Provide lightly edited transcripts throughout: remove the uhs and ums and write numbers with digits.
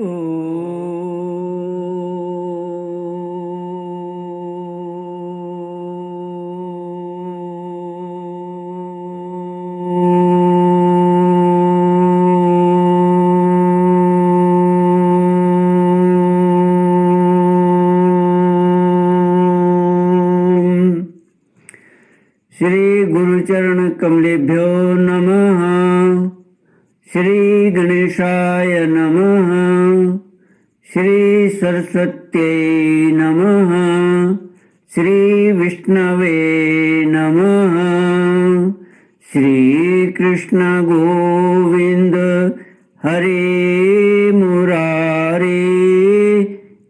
श्री गुरुचरण कमलेभ्यो नमः। श्री गणेशाय नमः। श्री सरस्वत्यै नमः। श्री विष्णवे नमः। श्री कृष्ण गोविंद हरे मुरारे,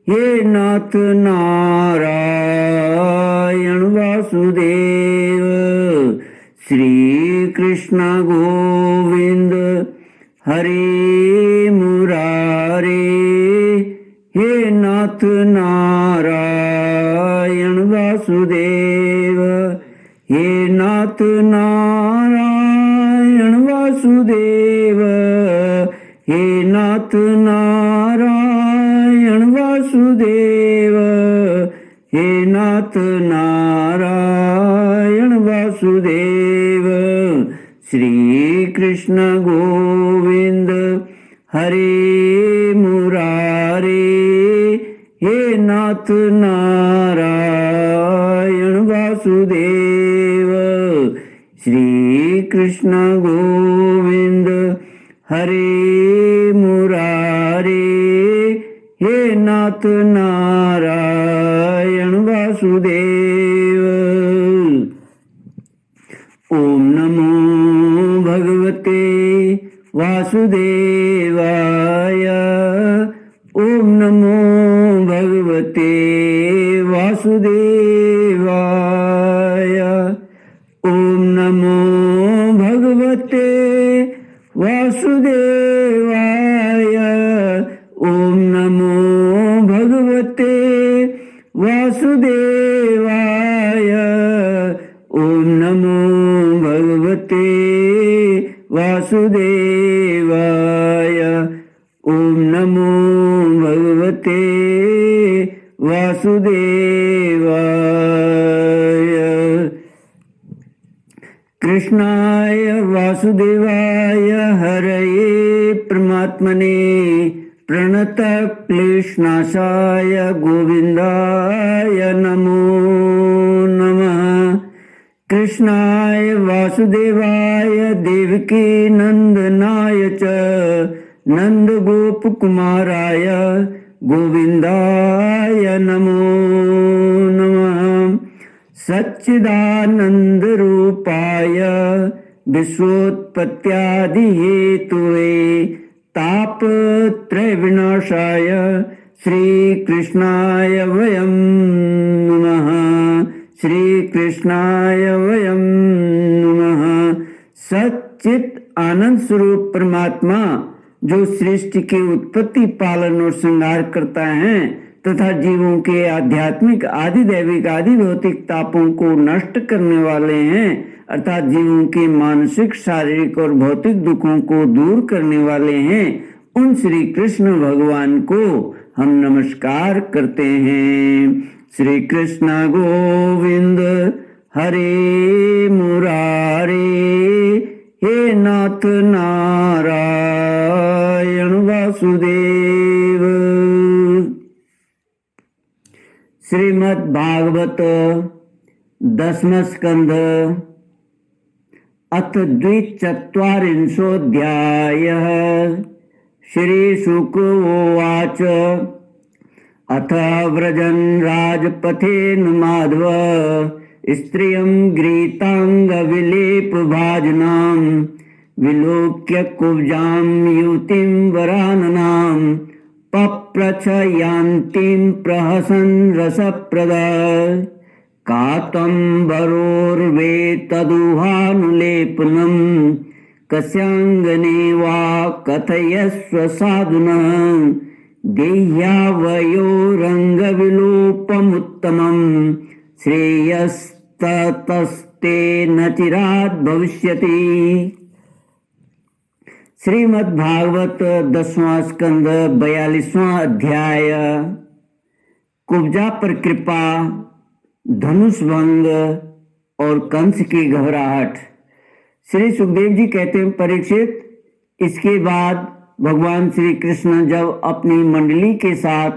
हे नाथ नारायण वासुदेव। श्री कृष्ण गोविंद हरे मुरारे, हे नाथ नारायण वासुदेव। हे नाथ नारायण वासुदेव। हे नाथ नारायण वासुदेव। हे नाथ नारायण वासुदेव। श्री कृष्ण गोविंद हरे मुरारे, हे नाथ नारायण वासुदेव। श्री कृष्ण गोविंद हरे मुरारे, हे नाथ नारायण वासुदेव। ओम नमो भगवते वासुदेवाय। ओम नमो भगवते वासुदेवाय। ओम नमो भगवते वासुदेवाय। ओम नमो भगवते वासुदेवाय। ओम नमो भगवते वासुदेवाय। ओम नमो भगवते वासुदेवाय। कृष्णाय वासुदेवाय हरये परमात्मने प्रणतक्लेशनाशाय गोविन्दाय नमो नमः। कृष्णाय वासुदेवाय देवकी नंदनाय च नंदगोपकुमाराय गोविन्दाय नमो नमः। सच्चिदानंद रूपाय विश्वोत्पत्त्यादिहेतुवे तापत्रय विनाशाय श्री कृष्णाय वयं नमः। श्री कृष्णाय वयं नमः। सच्चित आनंद स्वरूप परमात्मा जो सृष्टि की उत्पत्ति, पालन और श्रृंगार करता है तथा जीवों के आध्यात्मिक, आदि दैविक, आदि भौतिक तापों को नष्ट करने वाले हैं, अर्थात जीवों के मानसिक, शारीरिक और भौतिक दुखों को दूर करने वाले हैं, उन श्री कृष्ण भगवान को हम नमस्कार करते हैं। श्री कृष्ण गोविंद हरे मुरारे, हे नाथ नारायण वासुदेव। श्रीमद् भागवत 10वां स्कंध अथ 24 श्री शुक उवाच। अथ व्रजन् राजपथेन माधव स्त्रियं गृहीताङ्गविलेपभाजनां विलोक्य कुब्जां युवतीं वराननां पप्रच्छ यान्तीं प्रहसन् रसप्रदा। कातम्बरोर्वेतदुहानुलेपनं कस्याङ्गने वा कथयस्व साधुनः। देह्यावयोरङ्गविलोपमुत्तमं श्रेयस्ततस्ते न चिरात् भविष्यति। श्रीमद् भागवत 10वां स्कंद 42वां अध्याय। कुब्जा पर कृपा, धनुष भंग और कंस की घबराहट। श्री सुखदेव जी कहते हैं, परीक्षित, इसके बाद भगवान श्री कृष्ण जब अपनी मंडली के साथ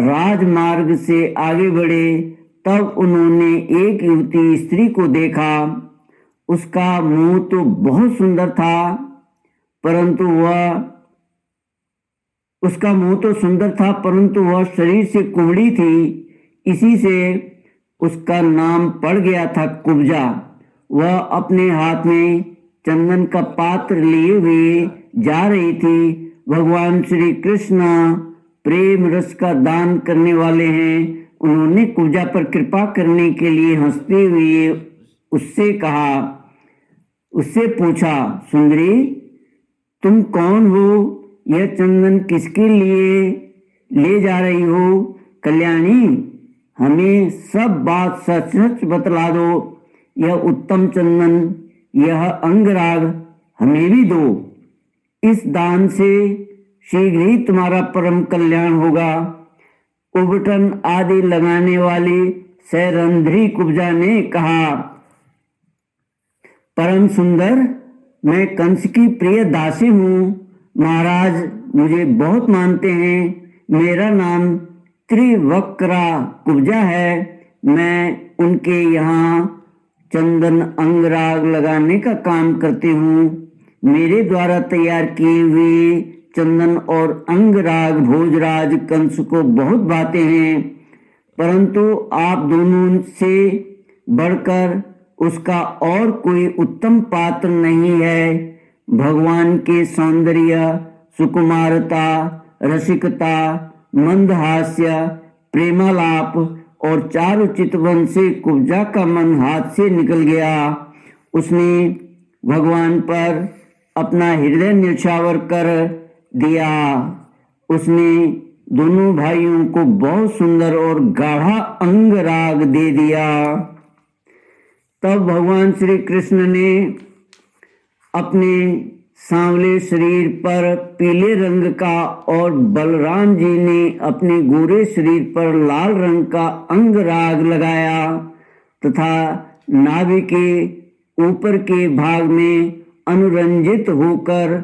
राजमार्ग से आगे बढ़े तब उन्होंने एक युवती स्त्री को देखा। उसका मुंह तो बहुत सुंदर था, परंतु वह शरीर से कुबड़ी थी। इसी से उसका नाम पड़ गया था कुब्जा। वह अपने हाथ में चंदन का पात्र लिए हुए जा रही थी। भगवान श्री कृष्ण प्रेम रस का दान करने वाले हैं। उन्होंने कुब्जा पर कृपा करने के लिए हंसते हुए उससे पूछा, सुंदरी, तुम कौन हो? यह चंदन किसके लिए ले जा रही हो? कल्याणी, हमें सब बात सच सच बतला दो। यह उत्तम चंदन, यह अंगराग हमें भी दो। इस दान से शीघ्र ही तुम्हारा परम कल्याण होगा। उबटन आदि लगाने वाली सैरंध्री कुब्जा ने कहा, परम सुंदर, मैं कंस की प्रिय दासी हूँ। महाराज मुझे बहुत मानते हैं। मेरा नाम त्रिवक्रा कुब्जा है। मैं उनके यहाँ चंदन अंगराग लगाने का काम करती हूँ। मेरे द्वारा तैयार किए हुए चंदन और अंगराग भोजराज कंस को बहुत भाते हैं, परंतु आप दोनों से बढ़कर उसका और कोई उत्तम पात्र नहीं है। भगवान के सौंदर्य, सुकुमारता, रसिकता, मंदहास्य, प्रेमालाप और चारु चितवन से कुब्जा का मन हाथ से निकल गया। उसने भगवान पर अपना हृदय न्यौछावर कर दिया। उसने दोनों भाइयों को बहुत सुंदर और गाढ़ा अंगराग दे दिया। तब भगवान श्री कृष्ण ने अपने सांवले शरीर पर पीले रंग का और बलराम जी ने अपने गोरे शरीर पर लाल रंग का अंगराग लगाया तथा नाभि के ऊपर के भाग में अनुरंजित होकर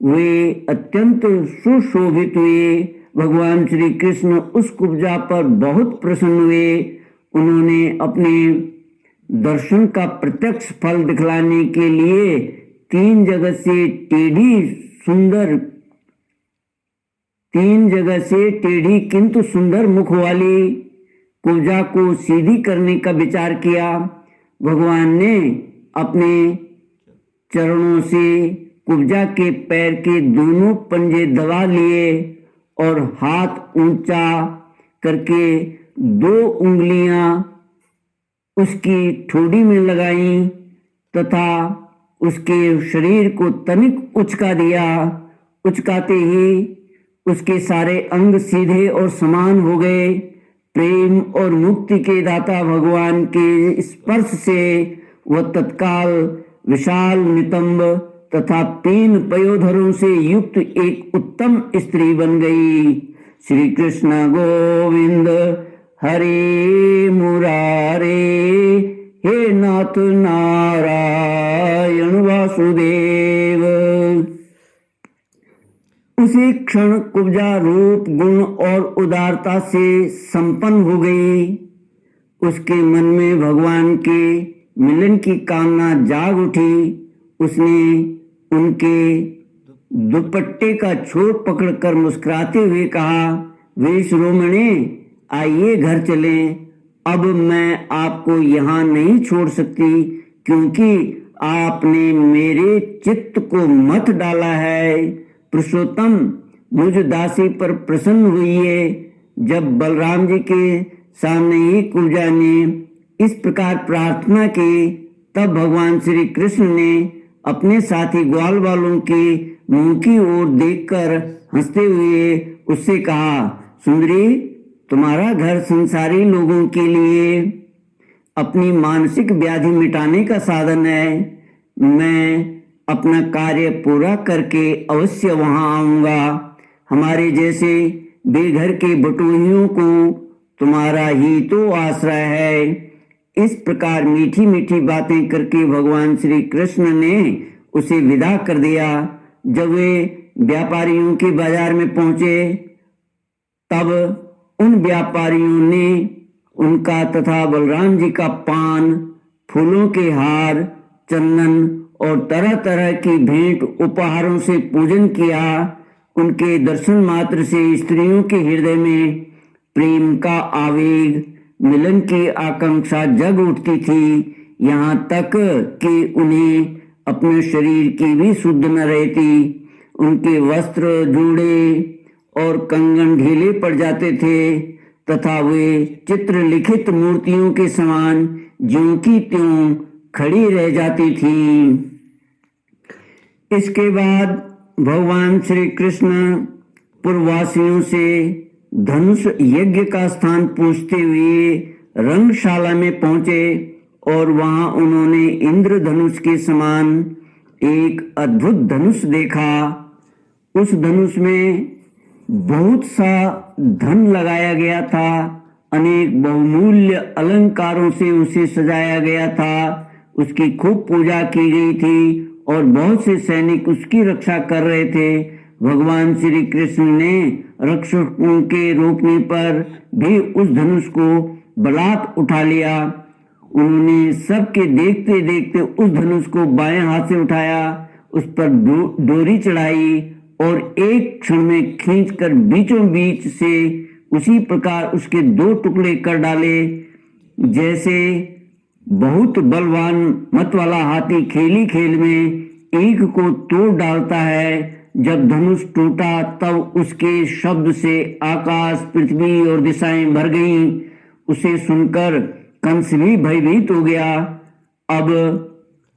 वे अत्यंत सुशोभित हुए। भगवान श्री कृष्ण उस कुब्जा पर बहुत प्रसन्न हुए। उन्होंने अपने दर्शन का प्रत्यक्ष फल दिखलाने के लिए तीन जगह से टेढ़ी किंतु सुंदर मुख वाली कुब्जा को सीधी करने का विचार किया। भगवान ने अपने चरणों से कुब्जा के पैर के दोनों पंजे दबा लिए और हाथ ऊंचा करके दो उंगलियां उसकी ठोड़ी में लगाई तथा उसके शरीर को तनिक उचका दिया। उचकाते ही उसके सारे अंग सीधे और समान हो गए। प्रेम और मुक्ति के दाता भगवान के स्पर्श से वह तत्काल विशाल नितंब तथा 3 पयोधरों से युक्त एक उत्तम स्त्री बन गई। श्री कृष्ण गोविंद हरे मुरारे, हे नाथ नारायण वासुदेव। उसी क्षण कुब्जा रूप, गुण और उदारता से संपन्न हो गई। उसके मन में भगवान के मिलन की कामना जाग उठी। उसने उनके दुपट्टे का छोर पकड़कर मुस्कुराते हुए कहा, वे शिरोमणि, आइए घर चलें। अब मैं आपको यहाँ नहीं छोड़ सकती, क्योंकि आपने मेरे चित्त को मत डाला है। पुरुषोत्तम, मुझ दासी पर प्रसन्न हुई है। जब बलराम जी के सामने ही कुब्जा ने इस प्रकार प्रार्थना की, तब भगवान श्री कृष्ण ने अपने साथी ग्वाल वालों के मुंह की ओर देखकर हंसते हुए उससे कहा, सुंदरी, तुम्हारा घर संसारी लोगों के लिए अपनी मानसिक व्याधि मिटाने का साधन है। मैं अपना कार्य पूरा करके अवश्य वहां आऊंगा। हमारे जैसे बेघर के बटोहियों को तुम्हारा ही तो आश्रय है। इस प्रकार मीठी मीठी बातें करके भगवान श्री कृष्ण ने उसे विदा कर दिया। जब वे व्यापारियों के बाजार में पहुंचे तब उन व्यापारियों ने उनका तथा बलराम जी का पान, फूलों के हार, चंदन और तरह तरह की भेंट उपहारों से पूजन किया। उनके दर्शन मात्र से स्त्रियों के हृदय में प्रेम का आवेग, मिलन की आकांक्षा जग उठती थी, यहाँ तक कि उन्हें अपने शरीर की भी सुध न रहती। उनके वस्त्र, जूड़े और कंगन ढीले पड़ जाते थे तथा वे चित्रलिखित मूर्तियों के समान ज्यों की त्यों खड़ी रह जाती थी। इसके बाद भगवान श्री कृष्ण पूर्ववासियों से धनुष यज्ञ का स्थान पूछते हुए रंगशाला में पहुंचे और वहां उन्होंने इंद्रधनुष के समान एक अद्भुत धनुष देखा। उस धनुष में बहुत सा धन लगाया गया था। अनेक बहुमूल्य अलंकारों से उसे सजाया गया था। उसकी खूब पूजा की गई थी और बहुत से सैनिक उसकी रक्षा कर रहे थे। भगवान श्री कृष्ण ने रक्षकों के रोकने पर भी उस धनुष को बलात् उठा लिया। उन्होंने सबके देखते देखते उस धनुष को बाएं हाथ से उठाया, उस पर डोरी चढ़ाई और एक क्षण में खींचकर बीचों बीच से उसी प्रकार उसके 2 टुकड़े कर डाले, जैसे बहुत बलवान मत वाला हाथी खेली खेल में ईख को तोड़ डालता है। जब धनुष टूटा तब उसके शब्द से आकाश, पृथ्वी और दिशाएं भर गईं। उसे सुनकर कंस भी भयभीत हो गया। अब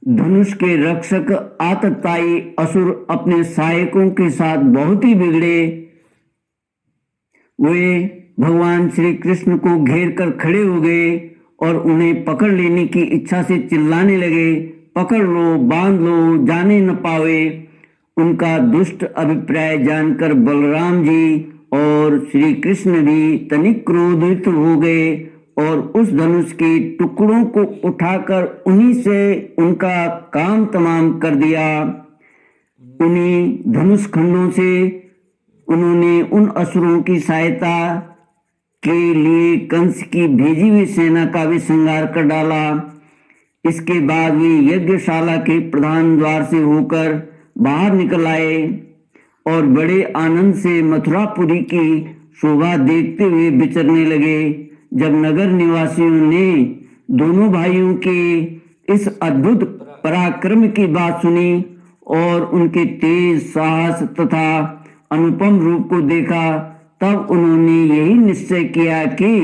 धनुष के रक्षक आतताई असुर अपने सहायकों के साथ बहुत ही बिगड़े। वे भगवान श्री कृष्ण को घेर कर खड़े हो गए और उन्हें पकड़ लेने की इच्छा से चिल्लाने लगे, पकड़ लो, बांध लो, जाने न पावे। उनका दुष्ट अभिप्राय जानकर बलराम जी और श्री कृष्ण भी तनिक क्रोधित हो गए और उस धनुष के टुकड़ों को उठाकर उन्हीं से उनका काम तमाम कर दिया। उन्हीं धनुष खंडों से उन्होंने उन असुरों की सहायता के लिए कंस की भेजी हुई सेना का भी संहार कर डाला। इसके बाद वे यज्ञशाला के प्रधान द्वार से होकर बाहर निकल आए और बड़े आनंद से मथुरापुरी की शोभा देखते हुए विचरने लगे। जब नगर निवासियों ने दोनों भाइयों के इस अद्भुत पराक्रम की बात सुनी और उनके तेज साहस तथा अनुपम रूप को देखा, तब उन्होंने यही निश्चय किया कि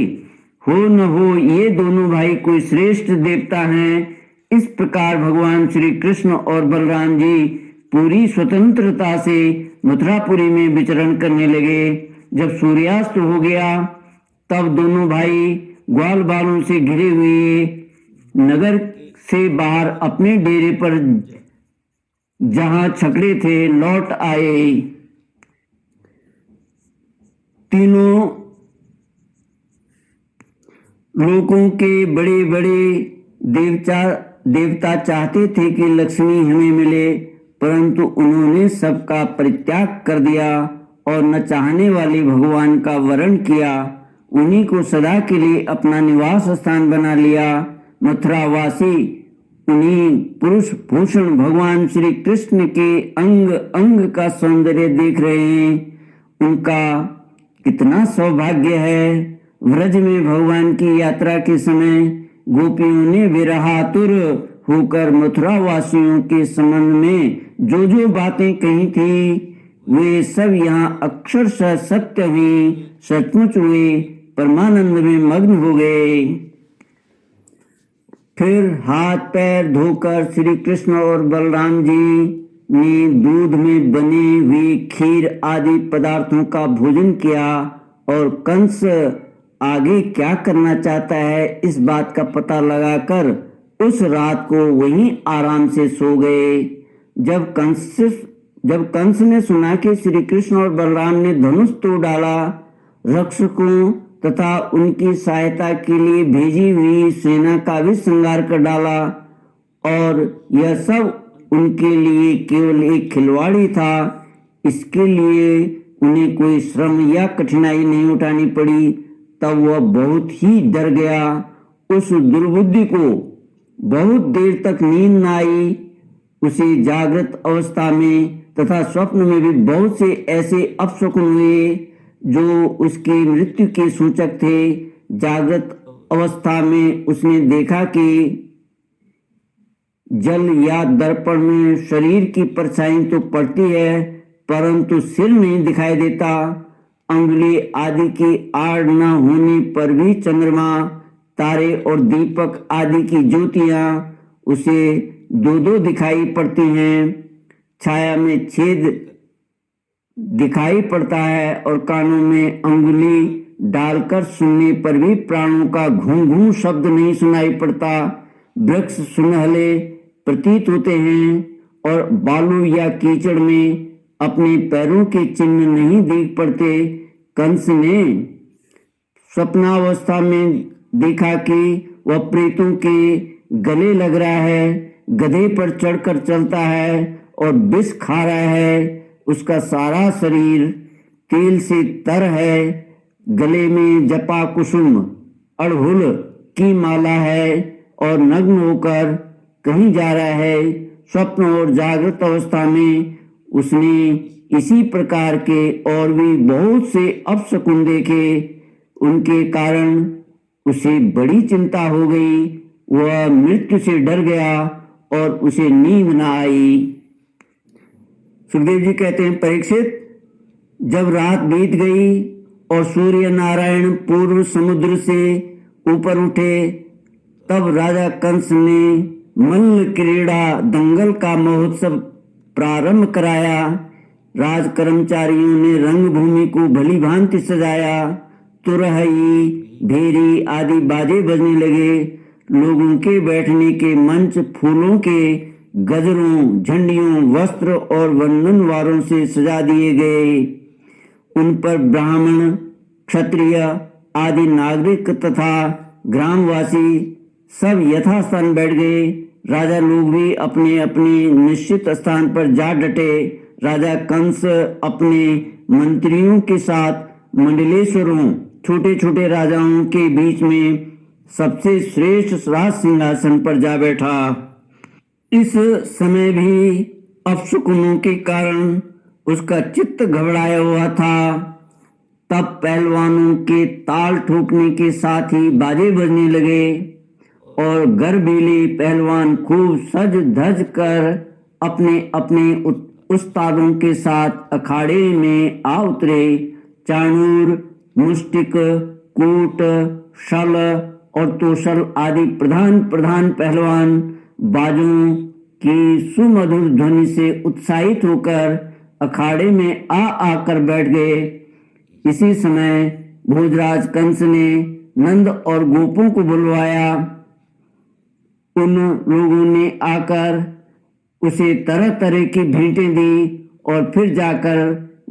हो न हो ये दोनों भाई कोई श्रेष्ठ देवता हैं। इस प्रकार भगवान श्री कृष्ण और बलराम जी पूरी स्वतंत्रता से मथुरापुरी में विचरण करने लगे। जब सूर्यास्त हो गया तब दोनों भाई ग्वाल बालों से घिरे हुए नगर से बाहर अपने डेरे पर जहां छकड़े थे लौट आए। तीनों लोगों के बड़े बड़े देवता चाहते थे कि लक्ष्मी हमें मिले, परंतु उन्होंने सबका परित्याग कर दिया और न चाहने वाले भगवान का वरण किया। उन्हीं को सदा के लिए अपना निवास स्थान बना लिया। मथुरावासी उन्हीं पुरुष भूषण भगवान श्री कृष्ण के अंग अंग का सौंदर्य देख रहे हैं। उनका कितना सौभाग्य है। व्रज में भगवान की यात्रा के समय गोपियों ने विरहातुर होकर मथुरा वासियों के संबंध में जो जो बातें कही थी वे सब यहाँ अक्षरशः सत्य हुई, सचमुच हुए, परमानंद में मग्न हो गए। फिर हाथ पैर धोकर श्री कृष्ण और बलराम जी ने दूध में बने हुए खीर आदि पदार्थों का भोजन किया और कंस आगे क्या करना चाहता है इस बात का पता लगाकर उस रात को वहीं आराम से सो गए। जब कंस ने सुना कि श्री कृष्ण और बलराम ने धनुष तोड़ डाला, रक्षकों तथा उनकी सहायता के लिए भेजी हुई सेना का भी संहार कर डाला और यह सब उनके लिए केवल एक खिलवाड़ी था, इसके लिए उन्हें कोई श्रम या कठिनाई नहीं उठानी पड़ी, तब वह बहुत ही डर गया। उस दुर्बुद्धि को बहुत देर तक नींद न आई। उसे जागृत अवस्था में तथा स्वप्न में भी बहुत से ऐसे अपशकुन हुए जो उसकी मृत्यु के सूचक थे। जागृत अवस्था में उसने देखा कि जल या दर्पण में शरीर की परछाई तो पड़ती है, परंतु सिर नहीं दिखाई देता। अंगुली आदि की आड़ न होने पर भी चंद्रमा, तारे और दीपक आदि की ज्योतियां उसे दो दो दिखाई पड़ती हैं। छाया में छेद दिखाई पड़ता है और कानों में अंगुली डालकर सुनने पर भी प्राणों का घूं घूं शब्द नहीं सुनाई पड़ता। वृक्ष सुनहले प्रतीत होते हैं और बालू या कीचड़ में अपने पैरों के चिन्ह नहीं देख पड़ते। कंस ने स्वप्नावस्था में देखा कि वह प्रेतों के गले लग रहा है, गधे पर चढ़कर चलता है और विष खा रहा है। उसका सारा शरीर तेल से तर है, गले में जपा कुसुम अड़हुल की माला है और नग्न होकर कहीं जा रहा है। स्वप्न और जागृत अवस्था में उसने इसी प्रकार के और भी बहुत से अपशकुन देखे। उनके कारण उसे बड़ी चिंता हो गई। वह मृत्यु से डर गया और उसे नींद न आई। सुखदेव जी कहते हैं, परीक्षित, जब रात बीत गई और सूर्य नारायण पूर्व समुद्र से ऊपर उठे, तब राजा कंस ने मल्ल क्रीड़ा दंगल का महोत्सव प्रारंभ कराया। राज कर्मचारियों ने रंगभूमि को भली भांति सजाया। तुरहई, भेरी आदि बाजे बजने लगे। लोगों के बैठने के मंच फूलों के गजरों, झंडियों, वस्त्र और वंदनवारों से सजा दिए गए। उन पर ब्राह्मण, क्षत्रिय आदि नागरिक तथा ग्रामवासी सब यथास्थान बैठ गए। राजा लोग भी अपने अपने निश्चित स्थान पर जा डटे। राजा कंस अपने मंत्रियों के साथ मंडलेश्वरों, छोटे छोटे राजाओं के बीच में सबसे श्रेष्ठ राज सिंहासन पर जा बैठा। इस समय भी अपशकुनों के कारण उसका चित्त घबराया हुआ था। तब पहलवानों के ताल ठोकने के साथ ही बाजे बजने लगे और गर्वीले पहलवान खूब सज धज कर अपने अपने उस्तादों के साथ अखाड़े में आ उतरे। चाणूर, मुष्टिक, कूट, शल और तोशल आदि प्रधान प्रधान पहलवान बाजों की सुमधुर ध्वनि से उत्साहित होकर अखाड़े में आकर बैठ गए। इसी समय भोजराज कंस ने नंद और गोपों को बुलवाया। उन लोगों ने आकर उसे तरह तरह की भेंटें दी और फिर जाकर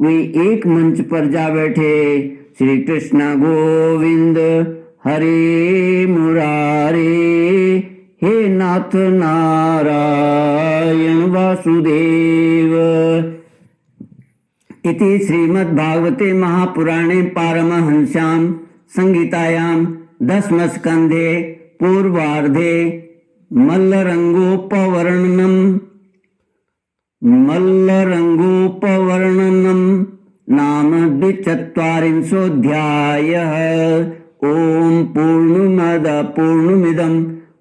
वे एक मंच पर जा बैठे। श्री कृष्ण गोविंद हरे मुरारे, हे नाथ नारायण वासुदेव। इति श्रीमद्भागवते महापुराणे पारमहंस्यां संहितायां दशमस्कन्धे पूर्वार्धे मल्लरंगोपवर्णनम नाम 24 ओम पूर्णमद पूर्णमिदं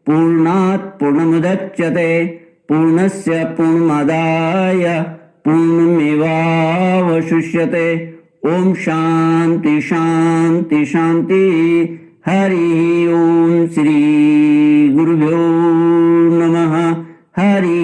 पूर्णात् पूर्णमुदच्यते पूर्णस्य पूर्णमादाय पूर्णमेवावशिष्यते। ओम शांति शांति शांति। हरि ओम। श्री गुरुभ्यो नमः। हरि